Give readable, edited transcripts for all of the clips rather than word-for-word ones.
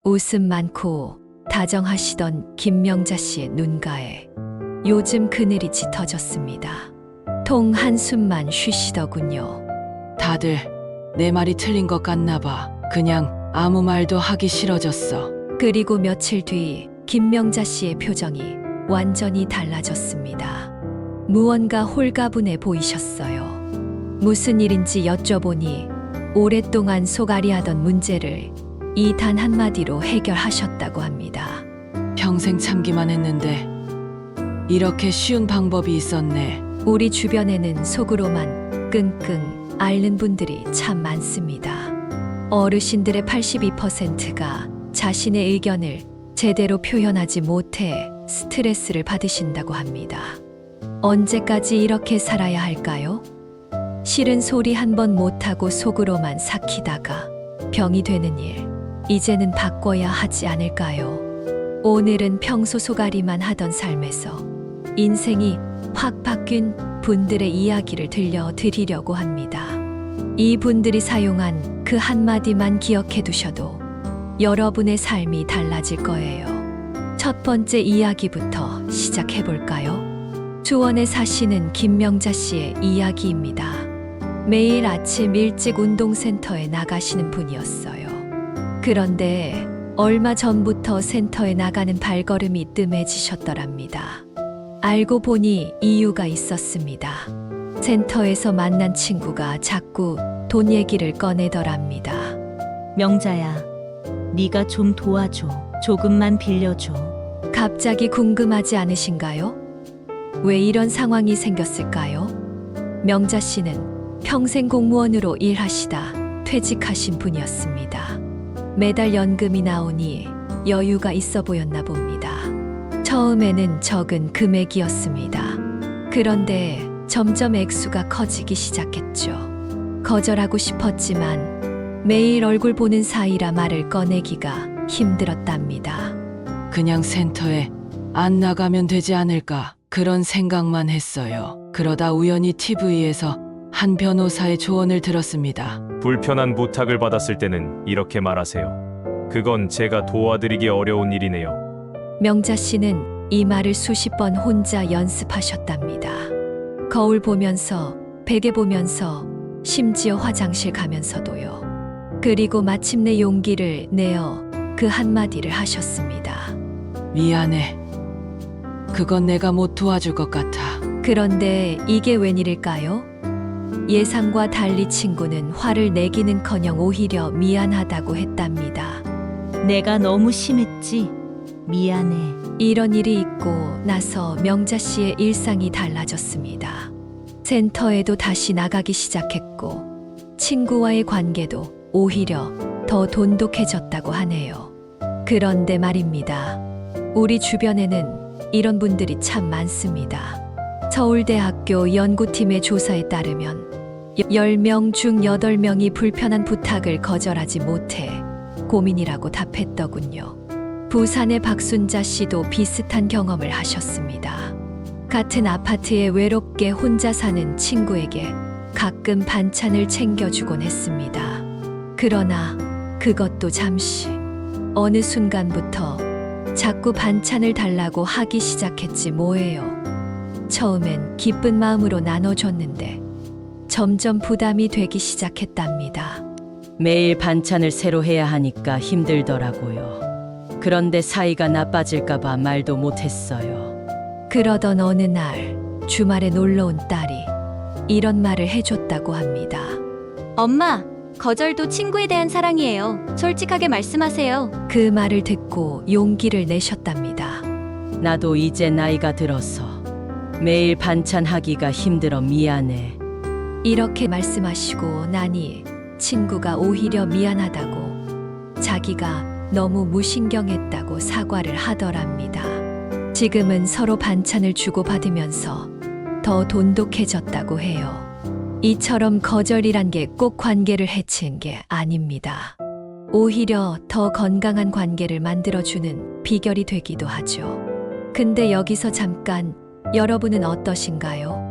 웃음 많고 다정하시던 김명자 씨의 눈가에 요즘 그늘이 짙어졌습니다. 통 한숨만 쉬시더군요. 다들 내 말이 틀린 것 같나 봐. 그냥 아무 말도 하기 싫어졌어. 그리고 며칠 뒤 김명자 씨의 표정이 완전히 달라졌습니다. 무언가 홀가분해 보이셨어요. 무슨 일인지 여쭤보니 오랫동안 속앓이하던 문제를 이 단 한마디로 해결하셨다고 합니다. 평생 참기만 했는데 이렇게 쉬운 방법이 있었네. 우리 주변에는 속으로만 끙끙 앓는 분들이 참 많습니다. 어르신들의 82%가 자신의 의견을 제대로 표현하지 못해 스트레스를 받으신다고 합니다. 언제까지 이렇게 살아야 할까요? 싫은 소리 한 번 못하고 속으로만 삭히다가 병이 되는 일, 이제는 바꿔야 하지 않을까요? 오늘은 평소 속앓이만 하던 삶에서 인생이 확 바뀐 분들의 이야기를 들려드리려고 합니다. 이 분들이 사용한 그 한마디만 기억해 두셔도 여러분의 삶이 달라질 거예요. 첫 번째 이야기부터 시작해 볼까요? 수원에 사시는 김명자 씨의 이야기입니다. 매일 아침 일찍 운동센터에 나가시는 분이었어요. 그런데 얼마 전부터 센터에 나가는 발걸음이 뜸해지셨더랍니다. 알고 보니 이유가 있었습니다. 센터에서 만난 친구가 자꾸 돈 얘기를 꺼내더랍니다. 명자야, 네가 좀 도와줘. 조금만 빌려줘. 갑자기 궁금하지 않으신가요? 왜 이런 상황이 생겼을까요? 명자 씨는 평생 공무원으로 일하시다 퇴직하신 분이었습니다. 매달 연금이 나오니 여유가 있어 보였나 봅니다. 처음에는 적은 금액이었습니다. 그런데 점점 액수가 커지기 시작했죠. 거절하고 싶었지만 매일 얼굴 보는 사이라 말을 꺼내기가 힘들었답니다. 그냥 센터에 안 나가면 되지 않을까 그런 생각만 했어요. 그러다 우연히 TV에서 한 변호사의 조언을 들었습니다. 불편한 부탁을 받았을 때는 이렇게 말하세요. 그건 제가 도와드리기 어려운 일이네요. 명자 씨는 이 말을 수십 번 혼자 연습하셨답니다. 거울 보면서, 베개 보면서, 심지어 화장실 가면서도요. 그리고 마침내 용기를 내어 그 한마디를 하셨습니다. 미안해. 그건 내가 못 도와줄 것 같아. 그런데 이게 웬일일까요? 예상과 달리 친구는 화를 내기는커녕 오히려 미안하다고 했답니다. 내가 너무 심했지? 미안해. 이런 일이 있고 나서 명자 씨의 일상이 달라졌습니다. 센터에도 다시 나가기 시작했고 친구와의 관계도 오히려 더 돈독해졌다고 하네요. 그런데 말입니다. 우리 주변에는 이런 분들이 참 많습니다. 서울대학교 연구팀의 조사에 따르면 10명 중 8명이 불편한 부탁을 거절하지 못해 고민이라고 답했더군요. 부산의 박순자 씨도 비슷한 경험을 하셨습니다. 같은 아파트에 외롭게 혼자 사는 친구에게 가끔 반찬을 챙겨주곤 했습니다. 그러나 그것도 잠시, 어느 순간부터 자꾸 반찬을 달라고 하기 시작했지 뭐예요. 처음엔 기쁜 마음으로 나눠줬는데 점점 부담이 되기 시작했답니다. 매일 반찬을 새로 해야 하니까 힘들더라고요. 그런데 사이가 나빠질까봐 말도 못했어요. 그러던 어느 날 주말에 놀러온 딸이 이런 말을 해줬다고 합니다. 엄마, 거절도 친구에 대한 사랑이에요. 솔직하게 말씀하세요. 그 말을 듣고 용기를 내셨답니다. 나도 이제 나이가 들어서 매일 반찬 하기가 힘들어 미안해. 이렇게 말씀하시고 나니 친구가 오히려 미안하다고, 자기가 너무 무신경했다고 사과를 하더랍니다. 지금은 서로 반찬을 주고받으면서 더 돈독해졌다고 해요. 이처럼 거절이란 게 꼭 관계를 해치는 게 아닙니다. 오히려 더 건강한 관계를 만들어주는 비결이 되기도 하죠. 근데 여기서 잠깐, 여러분은 어떠신가요?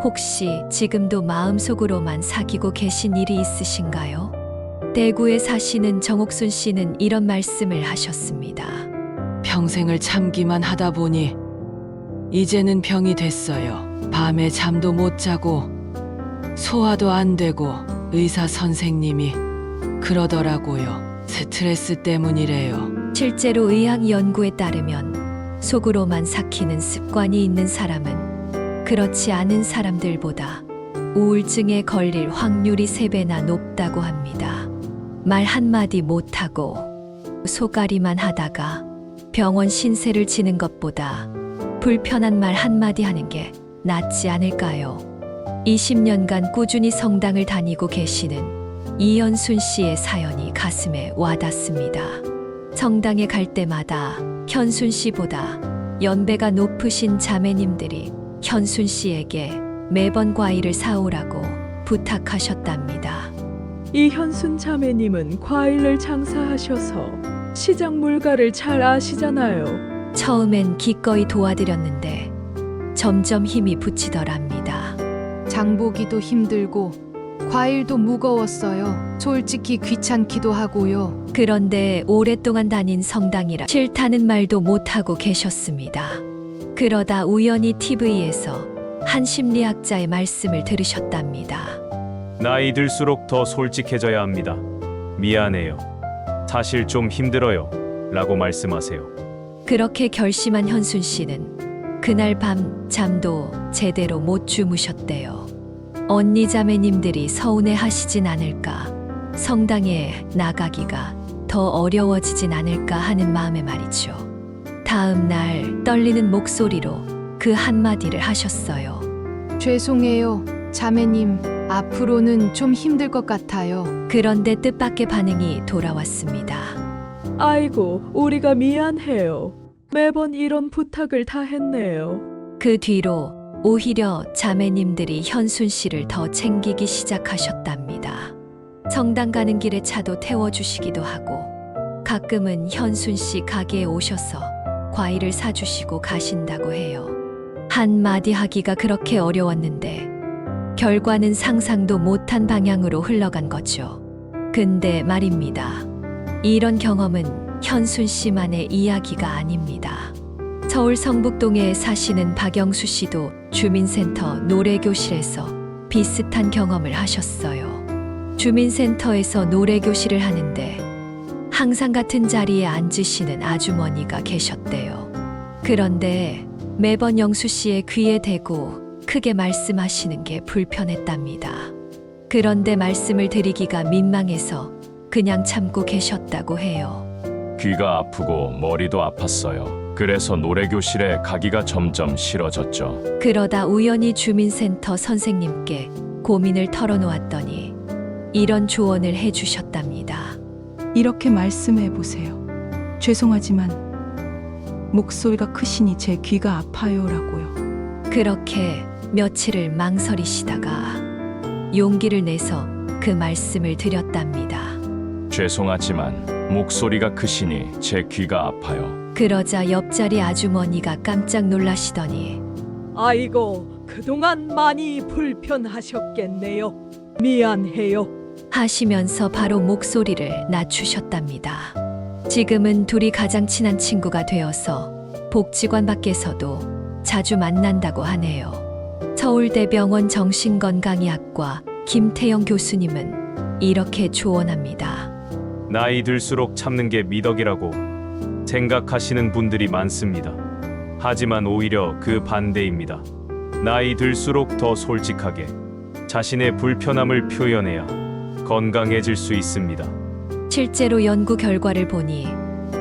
혹시 지금도 마음속으로만 사귀고 계신 일이 있으신가요? 대구에 사시는 정옥순 씨는 이런 말씀을 하셨습니다. 평생을 참기만 하다 보니 이제는 병이 됐어요. 밤에 잠도 못 자고 소화도 안 되고 의사 선생님이 그러더라고요. 스트레스 때문이래요. 실제로 의학 연구에 따르면 속으로만 삭히는 습관이 있는 사람은 그렇지 않은 사람들보다 우울증에 걸릴 확률이 3배나 높다고 합니다. 말 한마디 못하고 속앓이만 하다가 병원 신세를 지는 것보다 불편한 말 한마디 하는 게 낫지 않을까요? 20년간 꾸준히 성당을 다니고 계시는 이현순 씨의 사연이 가슴에 와닿습니다. 성당에 갈 때마다 현순 씨보다 연배가 높으신 자매님들이 현순 씨에게 매번 과일을 사오라고 부탁하셨답니다. 이현순 자매님은 과일을 장사하셔서 시장 물가를 잘 아시잖아요. 처음엔 기꺼이 도와드렸는데 점점 힘이 붙이더랍니다. 장보기도 힘들고 과일도 무거웠어요. 솔직히 귀찮기도 하고요. 그런데 오랫동안 다닌 성당이라 싫다는 말도 못하고 계셨습니다. 그러다 우연히 TV에서 한 심리학자의 말씀을 들으셨답니다. 나이 들수록 더 솔직해져야 합니다. 미안해요. 사실 좀 힘들어요. 라고 말씀하세요. 그렇게 결심한 현순 씨는 그날 밤 잠도 제대로 못 주무셨대요. 언니 자매님들이 서운해 하시진 않을까, 성당에 나가기가 더 어려워지진 않을까 하는 마음에 말이죠. 다음 날 떨리는 목소리로 그 한마디를 하셨어요. 죄송해요. 자매님, 앞으로는 좀 힘들 것 같아요. 그런데 뜻밖의 반응이 돌아왔습니다. 아이고, 우리가 미안해요. 매번 이런 부탁을 다 했네요. 그 뒤로 오히려 자매님들이 현순 씨를 더 챙기기 시작하셨답니다. 성당 가는 길에 차도 태워주시기도 하고 가끔은 현순 씨 가게에 오셔서 과일을 사주시고 가신다고 해요. 한마디 하기가 그렇게 어려웠는데 결과는 상상도 못한 방향으로 흘러간 거죠. 근데 말입니다. 이런 경험은 현순 씨만의 이야기가 아닙니다. 서울 성북동에 사시는 박영수 씨도 주민센터 노래교실에서 비슷한 경험을 하셨어요. 주민센터에서 노래교실을 하는데 항상 같은 자리에 앉으시는 아주머니가 계셨대요. 그런데 매번 영수 씨의 귀에 대고 크게 말씀하시는 게 불편했답니다. 그런데 말씀을 드리기가 민망해서 그냥 참고 계셨다고 해요. 귀가 아프고 머리도 아팠어요. 그래서 노래교실에 가기가 점점 싫어졌죠. 그러다 우연히 주민센터 선생님께 고민을 털어놓았더니 이런 조언을 해주셨답니다. 이렇게 말씀해 보세요. 죄송하지만 목소리가 크시니 제 귀가 아파요라고요. 그렇게 며칠을 망설이시다가 용기를 내서 그 말씀을 드렸답니다. 죄송하지만 목소리가 크시니 제 귀가 아파요. 그러자 옆자리 아주머니가 깜짝 놀라시더니 아이고, 그동안 많이 불편하셨겠네요. 미안해요. 하시면서 바로 목소리를 낮추셨답니다. 지금은 둘이 가장 친한 친구가 되어서 복지관 밖에서도 자주 만난다고 하네요. 서울대병원 정신건강의학과 김태영 교수님은 이렇게 조언합니다. 나이 들수록 참는 게 미덕이라고 생각하시는 분들이 많습니다. 하지만 오히려 그 반대입니다. 나이 들수록 더 솔직하게 자신의 불편함을 표현해야 건강해질 수 있습니다. 실제로 연구 결과를 보니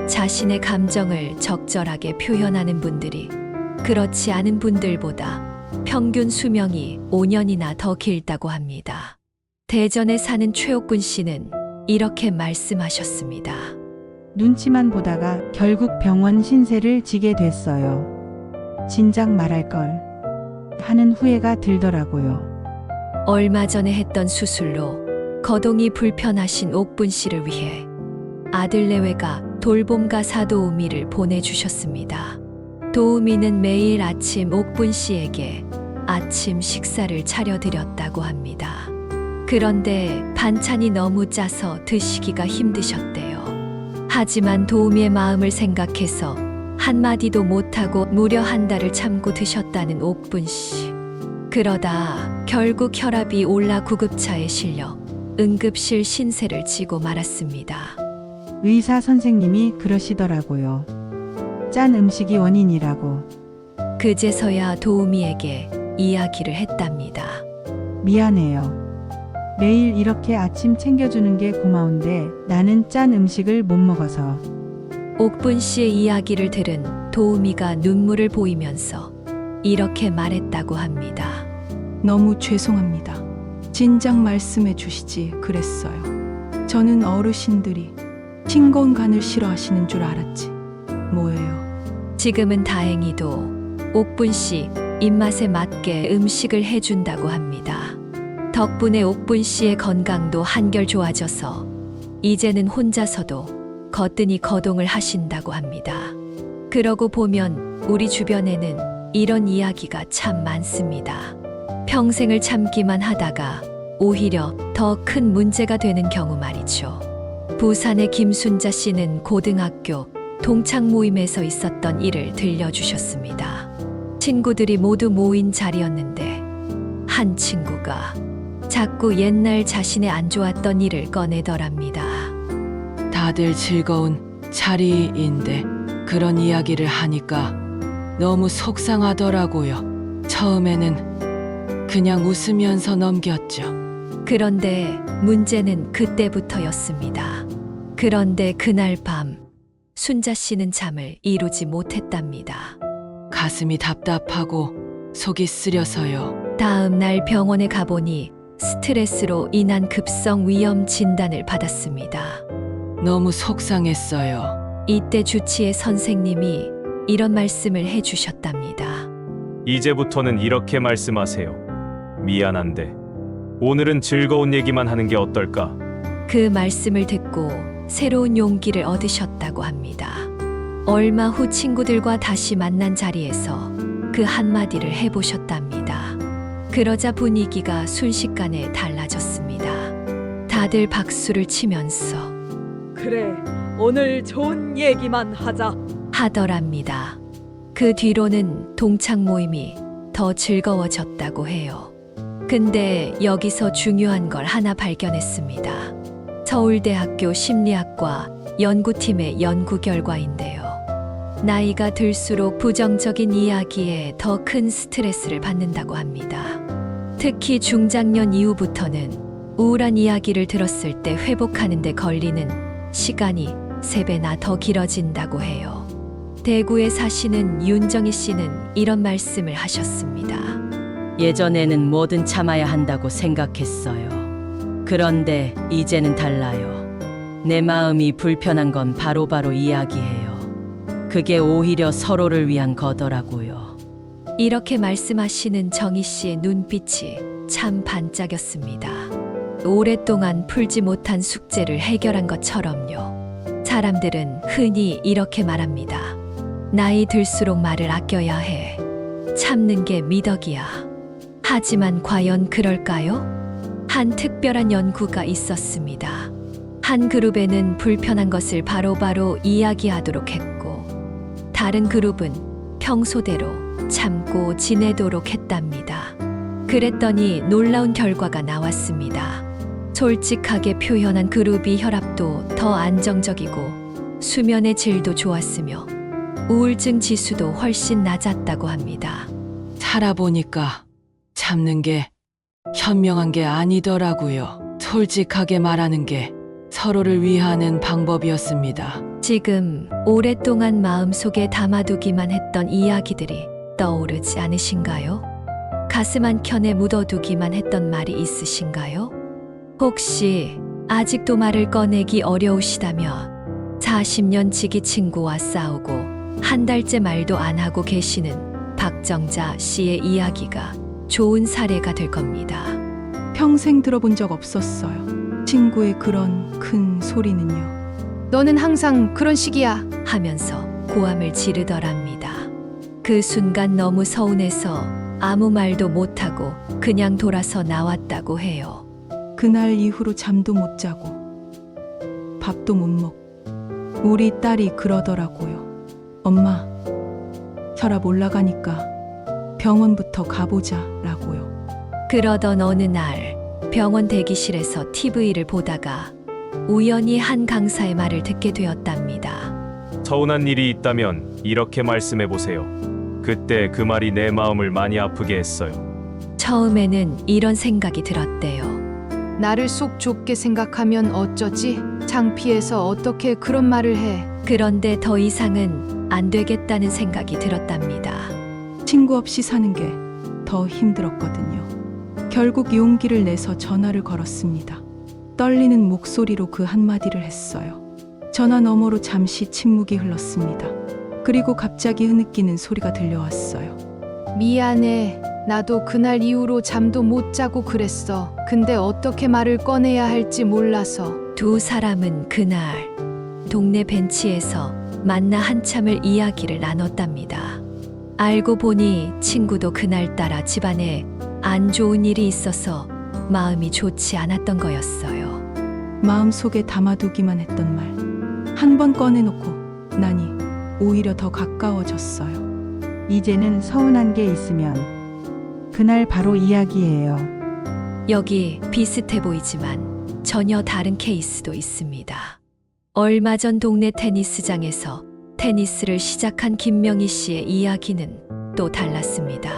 자신의 감정을 적절하게 표현하는 분들이 그렇지 않은 분들보다 평균 수명이 5년이나 더 길다고 합니다. 대전에 사는 최옥군 씨는 이렇게 말씀하셨습니다. 눈치만 보다가 결국 병원 신세를 지게 됐어요. 진작 말할 걸 하는 후회가 들더라고요. 얼마 전에 했던 수술로 거동이 불편하신 옥분 씨를 위해 아들 내외가 돌봄가 사도우미를 보내주셨습니다. 도우미는 매일 아침 옥분 씨에게 아침 식사를 차려드렸다고 합니다. 그런데 반찬이 너무 짜서 드시기가 힘드셨대요. 하지만 도우미의 마음을 생각해서 한마디도 못하고 무려 한 달을 참고 드셨다는 옥분 씨. 그러다 결국 혈압이 올라 구급차에 실려 응급실 신세를 지고 말았습니다. 의사 선생님이 그러시더라고요. 짠 음식이 원인이라고. 그제서야 도우미에게 이야기를 했답니다. 미안해요. 매일 이렇게 아침 챙겨주는 게 고마운데 나는 짠 음식을 못 먹어서. 옥분 씨의 이야기를 들은 도우미가 눈물을 보이면서 이렇게 말했다고 합니다. 너무 죄송합니다. 진작 말씀해 주시지 그랬어요. 저는 어르신들이 싱거운 간을 싫어하시는 줄 알았지. 뭐예요? 지금은 다행히도 옥분 씨 입맛에 맞게 음식을 해준다고 합니다. 덕분에 옥분 씨의 건강도 한결 좋아져서 이제는 혼자서도 거뜬히 거동을 하신다고 합니다. 그러고 보면 우리 주변에는 이런 이야기가 참 많습니다. 평생을 참기만 하다가 오히려 더 큰 문제가 되는 경우 말이죠. 부산의 김순자 씨는 고등학교 동창 모임에서 있었던 일을 들려주셨습니다. 친구들이 모두 모인 자리였는데 한 친구가 자꾸 옛날 자신의 안 좋았던 일을 꺼내더랍니다. 다들 즐거운 자리인데 그런 이야기를 하니까 너무 속상하더라고요. 처음에는 그냥 웃으면서 넘겼죠. 그런데 문제는 그때부터였습니다. 그런데 그날 밤 순자 씨는 잠을 이루지 못했답니다. 가슴이 답답하고 속이 쓰려서요. 다음 날 병원에 가보니 스트레스로 인한 급성 위염 진단을 받았습니다. 너무 속상했어요. 이때 주치의 선생님이 이런 말씀을 해주셨답니다. 이제부터는 이렇게 말씀하세요. 미안한데 오늘은 즐거운 얘기만 하는 게 어떨까? 그 말씀을 듣고 새로운 용기를 얻으셨다고 합니다. 얼마 후 친구들과 다시 만난 자리에서 그 한마디를 해보셨답니다. 그러자 분위기가 순식간에 달라졌습니다. 다들 박수를 치면서 그래, 오늘 좋은 얘기만 하자. 하더랍니다. 그 뒤로는 동창 모임이 더 즐거워졌다고 해요. 근데 여기서 중요한 걸 하나 발견했습니다. 서울대학교 심리학과 연구팀의 연구 결과인데요. 나이가 들수록 부정적인 이야기에 더 큰 스트레스를 받는다고 합니다. 특히 중장년 이후부터는 우울한 이야기를 들었을 때 회복하는 데 걸리는 시간이 3배나 더 길어진다고 해요. 대구에 사시는 윤정희 씨는 이런 말씀을 하셨습니다. 예전에는 뭐든 참아야 한다고 생각했어요. 그런데 이제는 달라요. 내 마음이 불편한 건 바로바로 이야기해요. 그게 오히려 서로를 위한 거더라고요. 이렇게 말씀하시는 정희 씨의 눈빛이 참 반짝였습니다. 오랫동안 풀지 못한 숙제를 해결한 것처럼요. 사람들은 흔히 이렇게 말합니다. 나이 들수록 말을 아껴야 해. 참는 게 미덕이야. 하지만 과연 그럴까요? 한 특별한 연구가 있었습니다. 한 그룹에는 불편한 것을 바로바로 이야기하도록 했고, 다른 그룹은 평소대로 참고 지내도록 했답니다. 그랬더니 놀라운 결과가 나왔습니다. 솔직하게 표현한 그룹이 혈압도 더 안정적이고 수면의 질도 좋았으며 우울증 지수도 훨씬 낮았다고 합니다. 살아보니까 참는 게 현명한 게 아니더라고요. 솔직하게 말하는 게 서로를 위하는 방법이었습니다. 지금 오랫동안 마음속에 담아두기만 했던 이야기들이 떠오르지 않으신가요? 가슴 한켠에 묻어두기만 했던 말이 있으신가요? 혹시 아직도 말을 꺼내기 어려우시다면 40년 지기 친구와 싸우고 한 달째 말도 안 하고 계시는 박정자 씨의 이야기가 좋은 사례가 될 겁니다. 평생 들어본 적 없었어요. 친구의 그런 큰 소리는요. 너는 항상 그런 식이야. 하면서 고함을 지르더랍니다. 그 순간 너무 서운해서 아무 말도 못하고 그냥 돌아서 나왔다고 해요. 그날 이후로 잠도 못 자고 밥도 못 먹고 우리 딸이 그러더라고요. 엄마, 혈압 올라가니까 병원부터 가보자라고요. 그러던 어느 날 병원 대기실에서 TV를 보다가 우연히 한 강사의 말을 듣게 되었답니다. 서운한 일이 있다면 이렇게 말씀해 보세요. 그때 그 말이 내 마음을 많이 아프게 했어요. 처음에는 이런 생각이 들었대요. 나를 속 좁게 생각하면 어쩌지? 창피해서 어떻게 그런 말을 해? 그런데 더 이상은 안 되겠다는 생각이 들었답니다. 친구 없이 사는 게 더 힘들었거든요. 결국 용기를 내서 전화를 걸었습니다. 떨리는 목소리로 그 한마디를 했어요. 전화 너머로 잠시 침묵이 흘렀습니다. 그리고 갑자기 흐느끼는 소리가 들려왔어요. 미안해. 나도 그날 이후로 잠도 못 자고 그랬어. 근데 어떻게 말을 꺼내야 할지 몰라서. 두 사람은 그날 동네 벤치에서 만나 한참을 이야기를 나눴답니다. 알고 보니 친구도 그날따라 집안에 안 좋은 일이 있어서 마음이 좋지 않았던 거였어요. 마음속에 담아두기만 했던 말 한 번 꺼내놓고 나니 오히려 더 가까워졌어요. 이제는 서운한 게 있으면 그날 바로 이야기해요. 여기 비슷해 보이지만 전혀 다른 케이스도 있습니다. 얼마 전 동네 테니스장에서 테니스를 시작한 김명희 씨의 이야기는 또 달랐습니다.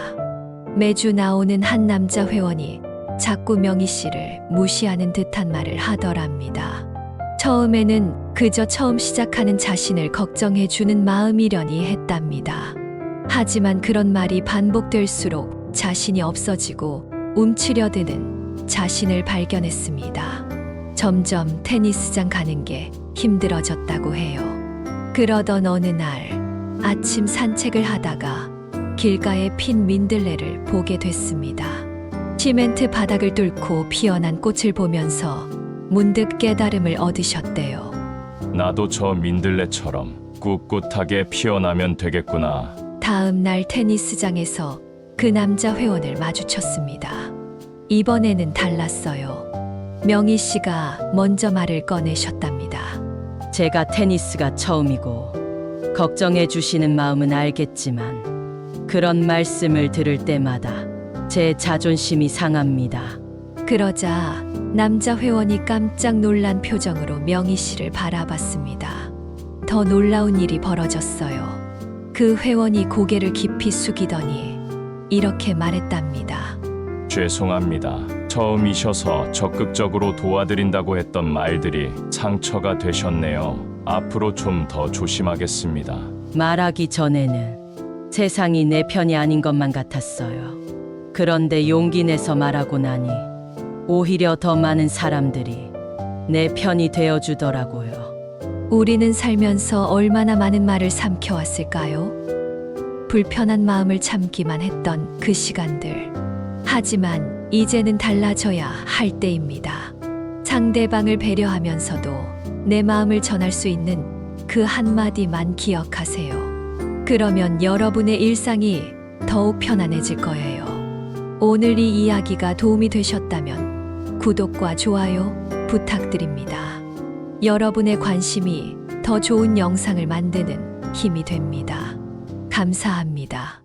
매주 나오는 한 남자 회원이 자꾸 명희 씨를 무시하는 듯한 말을 하더랍니다. 처음에는 그저 처음 시작하는 자신을 걱정해주는 마음이려니 했답니다. 하지만 그런 말이 반복될수록 자신이 없어지고 움츠려드는 자신을 발견했습니다. 점점 테니스장 가는 게 힘들어졌다고 해요. 그러던 어느 날 아침 산책을 하다가 길가에 핀 민들레를 보게 됐습니다. 시멘트 바닥을 뚫고 피어난 꽃을 보면서 문득 깨달음을 얻으셨대요. 나도 저 민들레처럼 꿋꿋하게 피어나면 되겠구나. 다음 날 테니스장에서 그 남자 회원을 마주쳤습니다. 이번에는 달랐어요. 명희 씨가 먼저 말을 꺼내셨답니다. 제가 테니스가 처음이고 걱정해 주시는 마음은 알겠지만 그런 말씀을 들을 때마다 제 자존심이 상합니다. 그러자 남자 회원이 깜짝 놀란 표정으로 명희 씨를 바라봤습니다. 더 놀라운 일이 벌어졌어요. 그 회원이 고개를 깊이 숙이더니 이렇게 말했답니다. 죄송합니다. 처음이셔서 적극적으로 도와드린다고 했던 말들이 상처가 되셨네요. 앞으로 좀 더 조심하겠습니다. 말하기 전에는 세상이 내 편이 아닌 것만 같았어요. 그런데 용기 내서 말하고 나니 오히려 더 많은 사람들이 내 편이 되어주더라고요. 우리는 살면서 얼마나 많은 말을 삼켜왔을까요? 불편한 마음을 참기만 했던 그 시간들. 하지만 이제는 달라져야 할 때입니다. 상대방을 배려하면서도 내 마음을 전할 수 있는 그 한마디만 기억하세요. 그러면 여러분의 일상이 더욱 편안해질 거예요. 오늘 이 이야기가 도움이 되셨다면 구독과 좋아요 부탁드립니다. 여러분의 관심이 더 좋은 영상을 만드는 힘이 됩니다. 감사합니다.